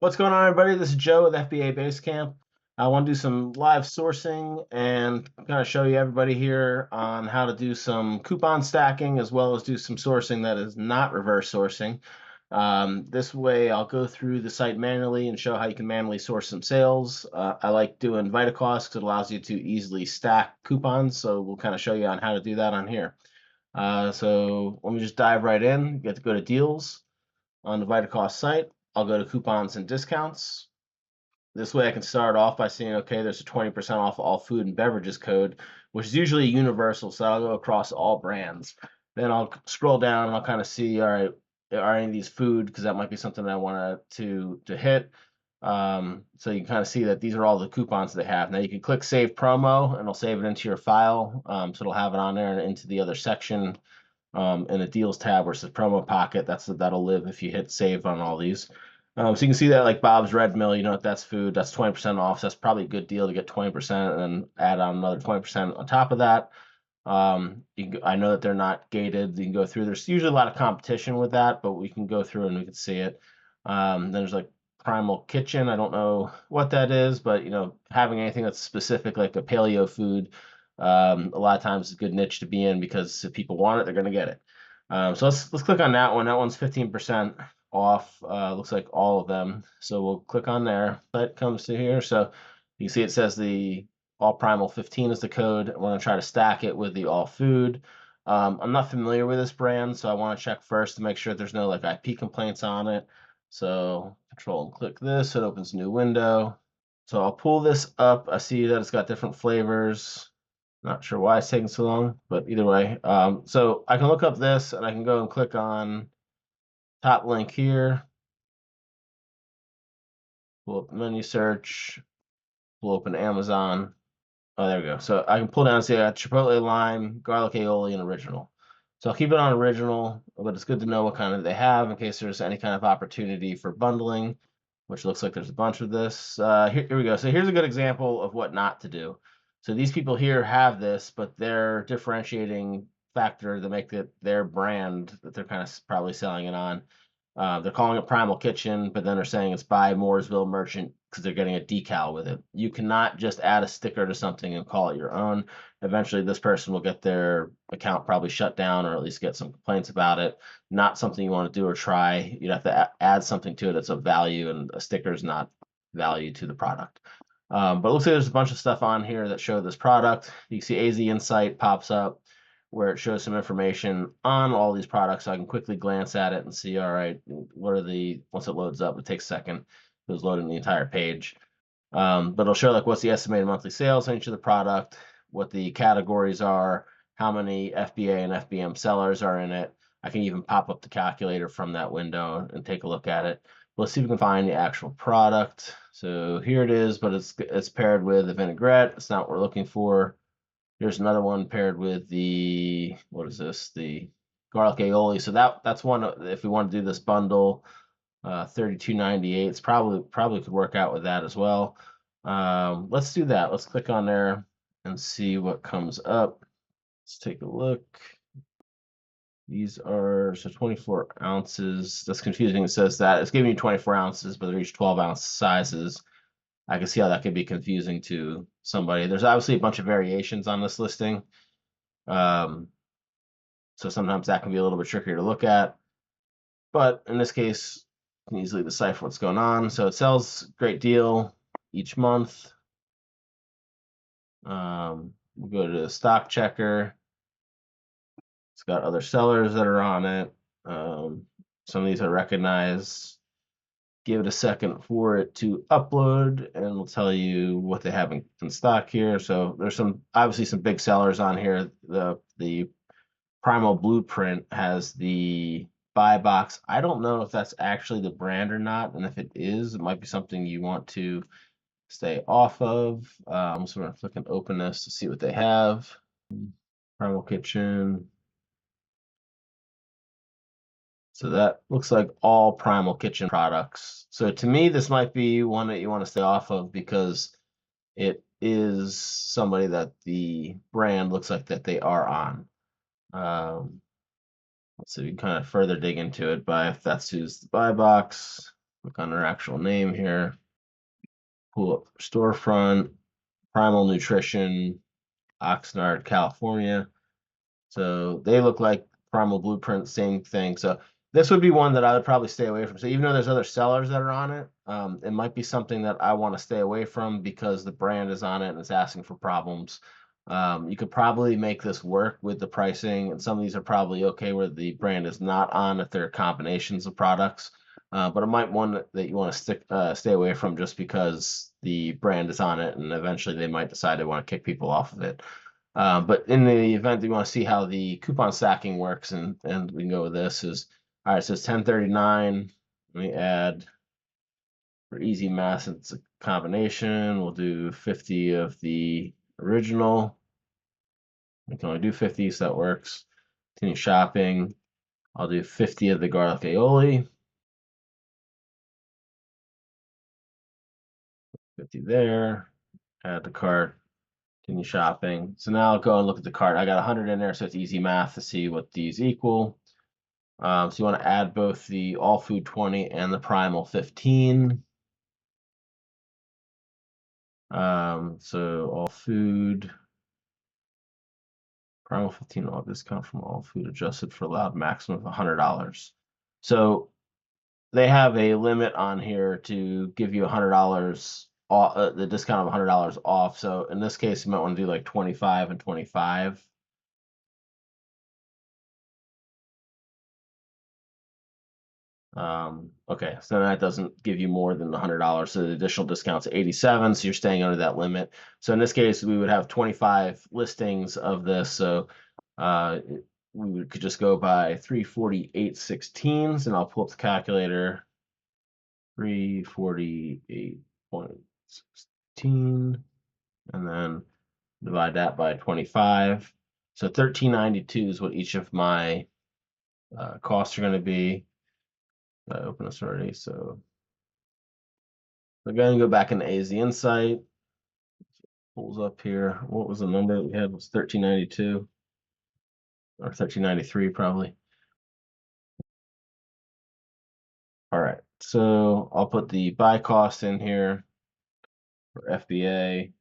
What's going on, everybody? This is Joe with FBA Basecamp. I want to do some live sourcing and kind of show you everybody here on how to do some coupon stacking as well as do some sourcing that is not reverse sourcing. This way, I'll go through the site manually and show how you can manually source some sales. I like doing Vitacost because it allows you to easily stack coupons, so we'll kind of show you on how to do that on here. So let me just dive right in. You get to go to Deals on the Vitacost site. I'll go to coupons and discounts. This way I can start off by saying, okay, there's a 20% off all food and beverages code, which is usually universal. So I'll go across all brands. Then I'll scroll down and I'll kind of see, all right, are any of these food? Because that might be something I want to hit. So you can kind of see that these are all the coupons they have. Now you can click Save Promo and it'll save it into your file. So it'll have it on there and into the other section in the deals tab where it says promo pocket. That'll live if you hit save on all these. So you can see that like Bob's Red Mill, you know, if that's food, that's 20% off. So that's probably a good deal to get 20% and then add on another 20% on top of that. I know that they're not gated. You can go through. There's usually a lot of competition with that, but we can go through and we can see it. Then there's like Primal Kitchen. I don't know what that is, but you know, having anything that's specific like a paleo food, a lot of times is a good niche to be in because if people want it, they're gonna get it. So let's click on that one. That one's 15% off. Looks like all of them. So we'll click on there. That comes to here. So you can see it says the all primal 15 is the code. We're going to try to stack it with the all food. I'm not familiar with this brand, so I want to check first to make sure there's no like IP complaints on it. So control and click this, it opens a new window. So I'll pull this up. I see that it's got different flavors. Not sure why it's taking so long, but either way. So I can look up this and I can go and click on top link here. Pull up menu search, pull open Amazon. Oh, there we go. So I can pull down and see I got Chipotle lime, garlic aioli, and original. So I'll keep it on original, but it's good to know what kind of they have in case there's any kind of opportunity for bundling, which looks like there's a bunch of this. Here we go. So here's a good example of what not to do. So these people here have this, but their differentiating factor to make it their brand that they're kind of probably selling it on. They're calling it Primal Kitchen, but then they're saying it's by Mooresville Merchant because they're getting a decal with it. You cannot just add a sticker to something and call it your own. Eventually, this person will get their account probably shut down or at least get some complaints about it. Not something you want to do or try. You'd have to add something to it that's of value, and a sticker is not value to the product. But it looks like there's a bunch of stuff on here that show this product. You can see AZ Insight pops up where it shows some information on all these products. So I can quickly glance at it and see, all right, what are the, once it loads up, it takes a second. It was loading the entire page. But it'll show like what's the estimated monthly sales on each of the product, what the categories are, how many FBA and FBM sellers are in it. I can even pop up the calculator from that window and take a look at it. Let's see if we can find the actual product. So here it is, but it's paired with a vinaigrette. It's not what we're looking for. Here's another one paired with the, what is this? The garlic aioli. So that's one if we want to do this bundle, 32.98. It's probably could work out with that as well. Let's do that. Let's click on there and see what comes up. Let's take a look. These are so 24 ounces. That's confusing. It says that it's giving you 24 ounces, but they're each 12-ounce sizes. I can see how that could be confusing to somebody. There's obviously a bunch of variations on this listing. Um, so sometimes that can be a little bit trickier to look at. But in this case, you can easily decipher what's going on. So it sells great deal each month. We'll go to the stock checker. It's got other sellers that are on it. Some of these I recognize. Give it a second for it to upload, and we'll tell you what they have in stock here. So there's some obviously some big sellers on here. The Primal Blueprint has the buy box. I don't know if that's actually the brand or not, and if it is, it might be something you want to stay off of. So we're gonna click and open this to see what they have. Primal Kitchen. So that looks like all Primal Kitchen products. So to me, this might be one that you want to stay off of because it is somebody that the brand looks like that they are on. Um, let's see, we can kind of further dig into it by if that's who's the buy box. Click on their actual name here. Pull up storefront, Primal Nutrition, Oxnard, California. So they look like Primal Blueprint, same thing. So this would be one that I would probably stay away from. So even though there's other sellers that are on it, it might be something that I want to stay away from because the brand is on it and it's asking for problems. You could probably make this work with the pricing, and some of these are probably okay where the brand is not on if they're combinations of products. But it might one that you want to stay away from just because the brand is on it, and eventually they might decide they want to kick people off of it. But in the event that you want to see how the coupon stacking works, and we can go with this is, all right, so it's 1039. Let me add, for easy math, it's a combination. We'll do 50 of the original. We can only do 50, so that works. Continue shopping. I'll do 50 of the garlic aioli. 50 there. Add to cart. Continue shopping. So now I'll go and look at the cart. I got 100 in there, so it's easy math to see what these equal. So you want to add both the All Food 20 and the Primal 15. So All Food, Primal 15, all discount from All Food adjusted for allowed maximum of $100. So they have a limit on here to give you $100 off, the discount of $100 off. So in this case, you might want to do like 25 and 25. Okay, so that doesn't give you more than $100. So the additional discount's 87, so you're staying under that limit. So in this case, we would have 25 listings of this. So we could just go by 348.16s, and I'll pull up the calculator. 348.16, and then divide that by 25. So 1392 is what each of my costs are going to be. I open this already, so we're going to go back into AZ Insight. Pulls up here. What was the number that we had? It was 1392 or 1393 probably. All right, so I'll put the buy cost in here for FBA.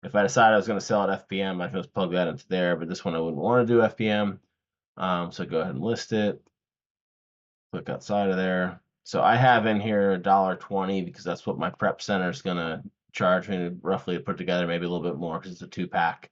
If I decide I was going to sell at FBM, I can just plug that into there, but this one I wouldn't want to do FBM. So go ahead and list it. Click outside of there. So I have in here $1.20 because that's what my prep center is going to charge me roughly to put together, maybe a little bit more because it's a 2-pack.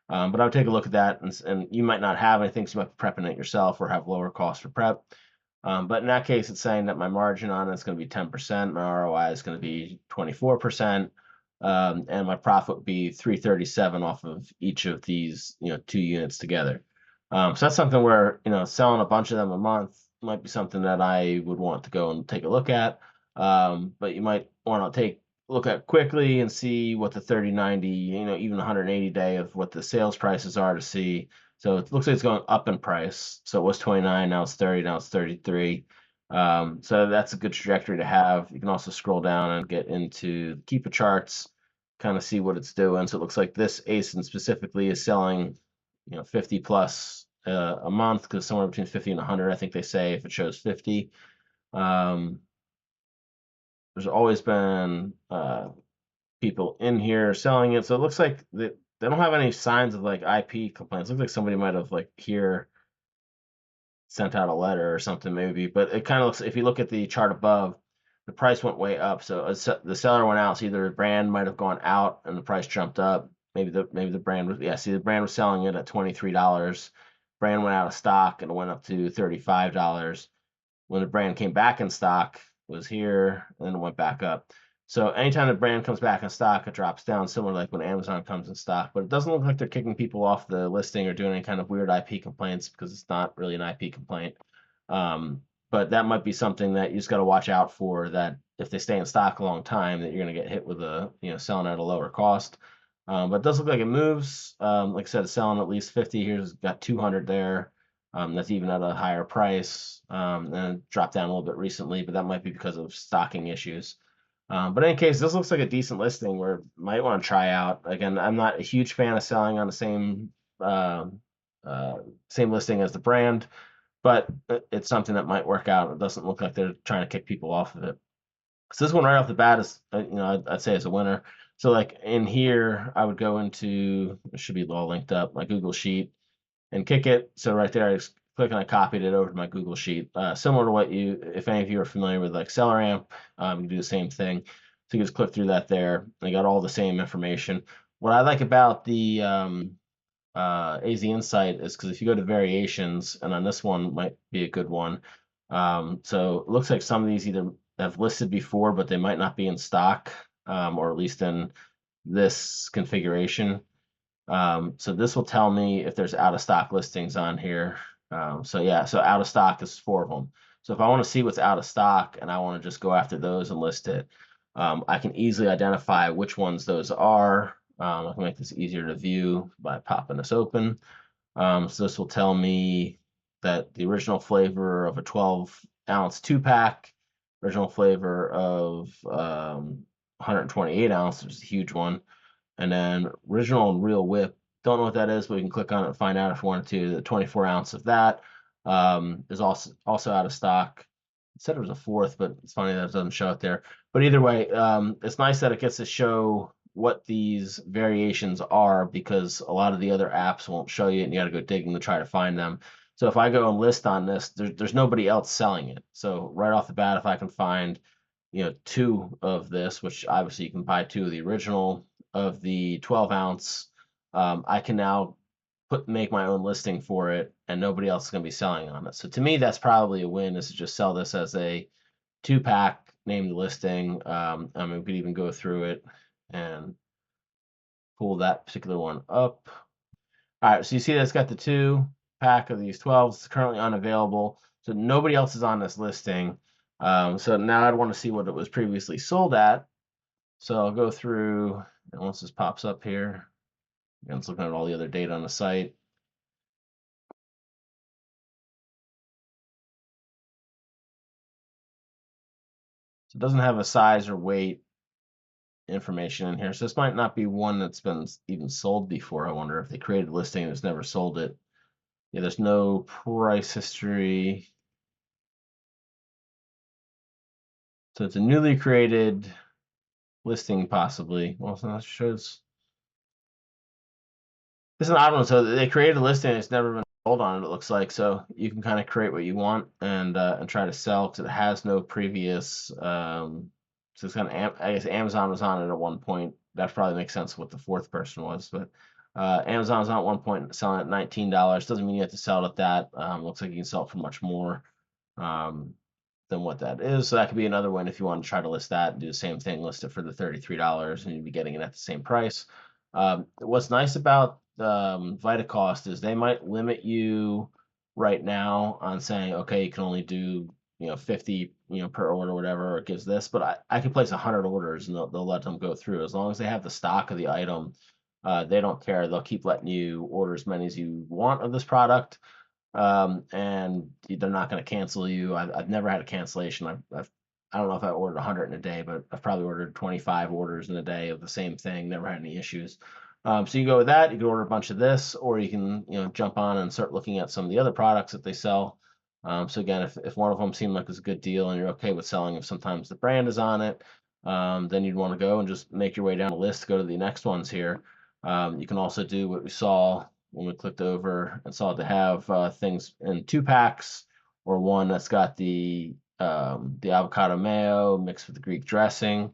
But I'll take a look at that, and you might not have anything, so you might be prepping it yourself or have lower cost for prep. But in that case, it's saying that my margin on it's going to be 10%, my ROI is going to be 24%, and my profit would be 337 off of each of these, 2 units together. So that's something where, selling a bunch of them a month might be something that I would want to go and take a look at. But you might want to look at quickly and see what the 30, 90, even 180 day of what the sales prices are to see. So it looks like it's going up in price. So it was 29, now it's 30, now it's 33. So that's a good trajectory to have. You can also scroll down and get into the Keepa charts, kind of see what it's doing. So it looks like this ASIN specifically is selling, 50 plus a month, because somewhere between 50 and 100, I think they say, if it shows 50. There's always been people in here selling it, so it looks like they don't have any signs of like IP complaints. It looks like somebody might have like here sent out a letter or something maybe, but it kind of looks, if you look at the chart above, the price went way up. So the seller went out, so either the brand might have gone out and the price jumped up. Maybe the brand was, yeah, see, the brand was selling it at $23. Brand went out of stock and it went up to $35. When the brand came back in stock, it was here, and then it went back up. So anytime the brand comes back in stock, it drops down, similar like when Amazon comes in stock. But it doesn't look like they're kicking people off the listing or doing any kind of weird IP complaints, because it's not really an IP complaint. But that might be something that you just got to watch out for, that if they stay in stock a long time, that you're going to get hit with selling at a lower cost. But it does look like it moves. Like I said, it's selling at least 50. Here's got 200 there. That's even at a higher price, and it dropped down a little bit recently, but that might be because of stocking issues. But in any case, this looks like a decent listing where you might want to try out. Again, I'm not a huge fan of selling on the same listing as the brand. but it's something that might work out. It doesn't look like they're trying to kick people off of it. So this one right off the bat is, I'd say is a winner. So like in here, I would go into, it should be all linked up, my Google Sheet, and kick it. So right there, I just click and I copied it over to my Google Sheet. Similar to what if any of you are familiar with like SellerAmp, you can do the same thing. So you just click through that there. I got all the same information. What I like about the AZ Insight is because if you go to variations, and on this one might be a good one. So it looks like some of these either have listed before, but they might not be in stock, or at least in this configuration. So this will tell me if there's out of stock listings on here. So yeah, so out of stock is 4 of them. So if I want to see what's out of stock and I want to just go after those and list it, I can easily identify which ones those are. I can make this easier to view by popping this open. So this will tell me that the original flavor of a 12-ounce 2-pack, original flavor of 128 ounce, which is a huge one, and then original and real whip. Don't know what that is, but we can click on it and find out if we wanted to. The 24 ounce of that is also out of stock. It said it was a fourth, but it's funny that it doesn't show it there. But either way, it's nice that it gets to show what these variations are, because a lot of the other apps won't show you, and you got to go digging to try to find them. So if I go and list on this, there's nobody else selling it. So right off the bat, if I can find, 2 of this, which obviously you can buy 2 of the original of the 12 ounce, I can now make my own listing for it, and nobody else is going to be selling on it. So to me, that's probably a win, is to just sell this as a 2-pack, name the listing. I mean, we could even go through it and pull that particular one up. All right, so you see that's got the 2-pack of these 12s. It's currently unavailable, so nobody else is on this listing. So now I'd want to see what it was previously sold at. So I'll go through, and once this pops up here, and it's looking at all the other data on the site. So it doesn't have a size or weight information in here. So this might not be one that's been even sold before. I wonder if they created a listing and it's never sold it. Yeah, there's no price history. So it's a newly created listing, possibly. Well, so that shows. This is an odd one. So they created a listing, it's never been sold on it, it looks like. So you can kind of create what you want and try to sell, because it has no previous. So it's kind of, I guess Amazon was on it at one point. That probably makes sense what the fourth person was, but Amazon was on at one point selling it at $19. Doesn't mean you have to sell it at that. Looks like you can sell it for much more. Um, than what that is. So that could be another one if you want to try to list that and do the same thing, list it for the $33, and you'd be getting it at the same price. What's nice about Vitacost is they might limit you right now on saying, okay, you can only do 50 per order, whatever it gives this, but I can place 100 orders and they'll let them go through as long as they have the stock of the item. They don't care. They'll keep letting you order as many as you want of this product, and they're not going to cancel you. I've never had a cancellation. I don't know if I ordered 100 in a day, but I've probably ordered 25 orders in a day of the same thing. Never had any issues. So you go with that. You can order a bunch of this, or you can jump on and start looking at some of the other products that they sell. So again, if one of them seemed like it was a good deal and you're okay with selling, if sometimes the brand is on it, then you'd want to go and just make your way down the list, go to the next ones here. You can also do what we saw when we clicked over and saw to have things in 2-packs, or one that's got the avocado mayo mixed with the Greek dressing.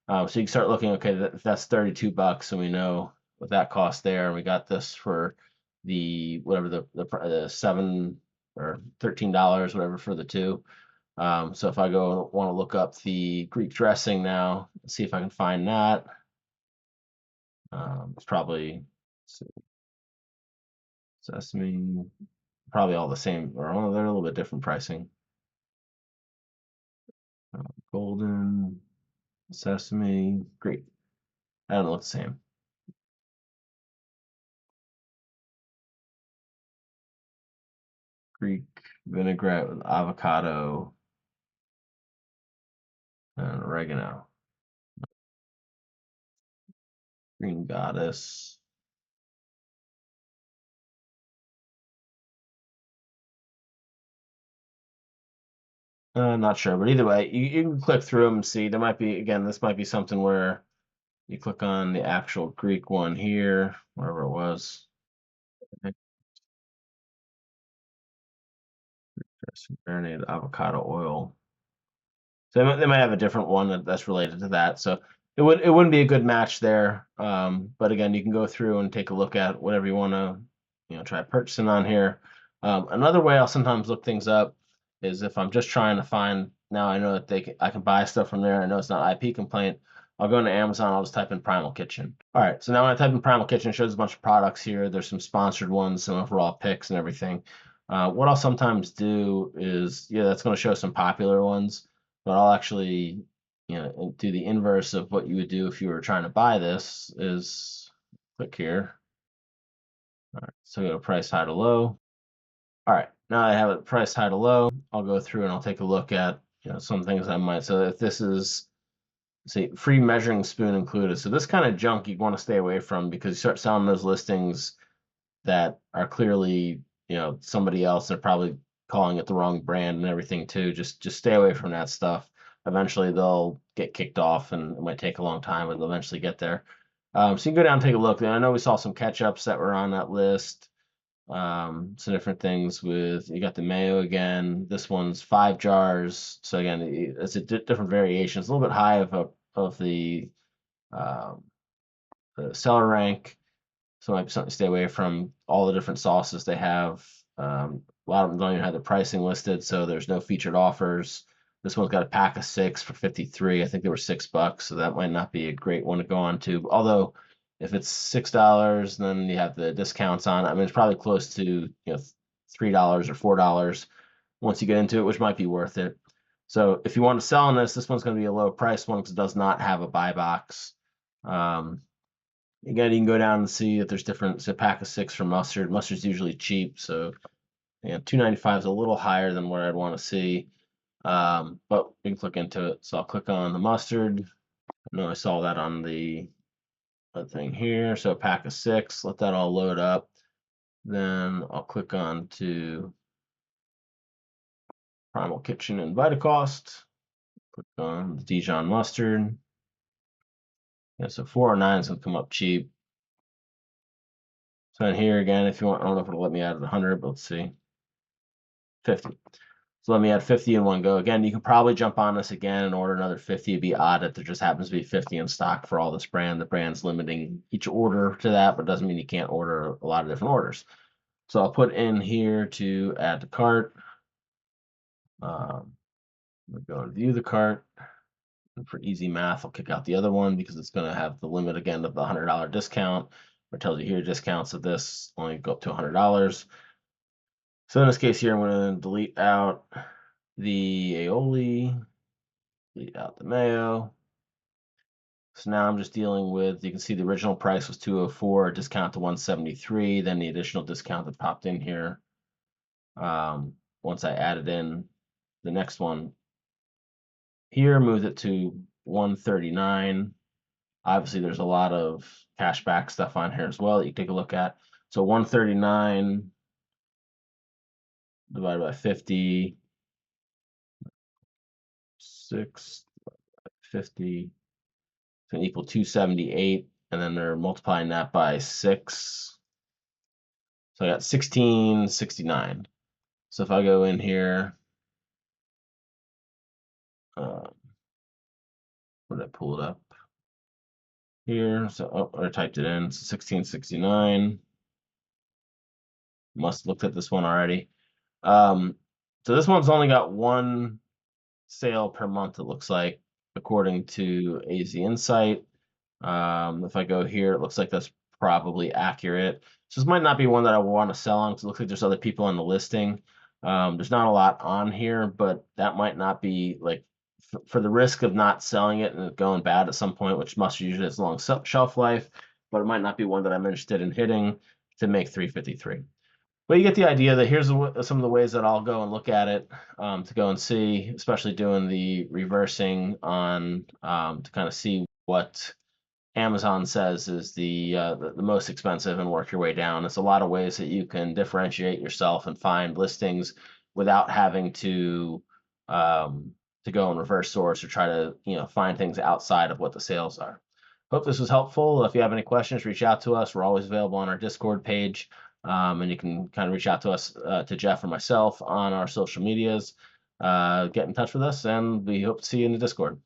So you can start looking, okay, if that's $32 and we know what that cost there, and we got this for the whatever the $7 or $13, whatever, for the 2. So if I go want to look up the Greek dressing now, see if I can find that. It's probably, let's see, sesame, probably all the same, or they're a little bit different pricing. Golden, sesame, Greek. I don't look the same. Greek vinaigrette with avocado and oregano. Green goddess. I'm not sure, but either way, you can click through them and see. There might be, again, this might be something where you click on the actual Greek one here, wherever it was. Marinated avocado oil. So they might have a different one that's related to that. So it wouldn't be a good match there. But again, you can go through and take a look at whatever you want to, try purchasing on here. Another way I'll sometimes look things up is if I'm just trying to find. Now I know that I can buy stuff from there. I know it's not IP complaint. I'll go into Amazon. I'll just type in Primal Kitchen. All right. So now when I type in Primal Kitchen, it shows a bunch of products here. There's some sponsored ones, some overall picks and everything. What I'll sometimes do is, yeah, that's going to show some popular ones, but I'll actually, do the inverse of what you would do if you were trying to buy this is click here. All right, so go to price high to low. All right, now I have it price high to low. I'll go through and I'll take a look at, some things I might. So if this is, say, free measuring spoon included. So this kind of junk you want to stay away from because you start selling those listings that are clearly, somebody else. They're probably calling it the wrong brand and everything too. Just stay away from that stuff. Eventually they'll get kicked off and it might take a long time, but they'll eventually get there. So you can go down and take a look. And I know we saw some ketchups that were on that list. Some different things with, you got the mayo again. This one's 5 jars. So again, it's a different variation. It's a little bit high of um, the seller rank. So it might be something to stay away from. All the different sauces they have. A lot of them don't even have the pricing listed, so there's no featured offers. This one's got a pack of 6 for 53. I think they were $6, so that might not be a great one to go on to. Although, if it's $6, then you have the discounts on. I mean, it's probably close to $3 or $4 once you get into it, which might be worth it. So if you want to sell on this one's going to be a low price one because it does not have a buy box. Um, Again, you can go down and see if there's different. It's a pack of 6 for mustard. Mustard's usually cheap, so $2.95 is a little higher than what I'd want to see. But we can click into it. So I'll click on the mustard. I know I saw that on the thing here. So a pack of 6. Let that all load up. Then I'll click on to Primal Kitchen and Vitacost. Click on the Dijon mustard. Yeah, so 409 is gonna come up cheap. So in here again, if you want, I don't know if it'll let me add 100, but let's see. 50. So let me add 50 in one go. Again, you can probably jump on this again and order another 50. It'd be odd that there just happens to be 50 in stock for all this brand. The brand's limiting each order to that, but it doesn't mean you can't order a lot of different orders. So I'll put in here to add to cart. We'll go and view the cart. And for easy math, I'll kick out the other one because it's going to have the limit again of the $100 discount. It tells you here discounts of this only go up to $100. So in this case here, I'm going to delete out the aioli, delete out the mayo. So now I'm just dealing with, you can see the original price was 204, discount to 173, then the additional discount that popped in here. Once I added in the next one here, moved it to 139. Obviously, there's a lot of cashback stuff on here as well that you take a look at. So 139 divided by 50, 6, 50, it's going to equal 278. And then they're multiplying that by 6. So I got 1669. So if I go in here, uh, where did I pull it up? Here, so I typed it in. So 1669. Must have looked at this one already. So this one's only got one sale per month, it looks like, according to AZ Insight. If I go here, it looks like that's probably accurate. So this might not be one that I want to sell on because it looks like there's other people on the listing. There's not a lot on here, but that might not be like for the risk of not selling it and it going bad at some point, which must usually has a long shelf life, but it might not be one that I'm interested in hitting to make 353. But you get the idea that here's some of the ways that I'll go and look at it to go and see, especially doing the reversing on to kind of see what Amazon says is the most expensive and work your way down. It's a lot of ways that you can differentiate yourself and find listings without having to to go and reverse source or try to, find things outside of what the sales are. Hope this was helpful. If you have any questions, reach out to us. We're always available on our Discord page. And you can kind of reach out to us, to Jeff or myself on our social medias. Get in touch with us, and we hope to see you in the Discord.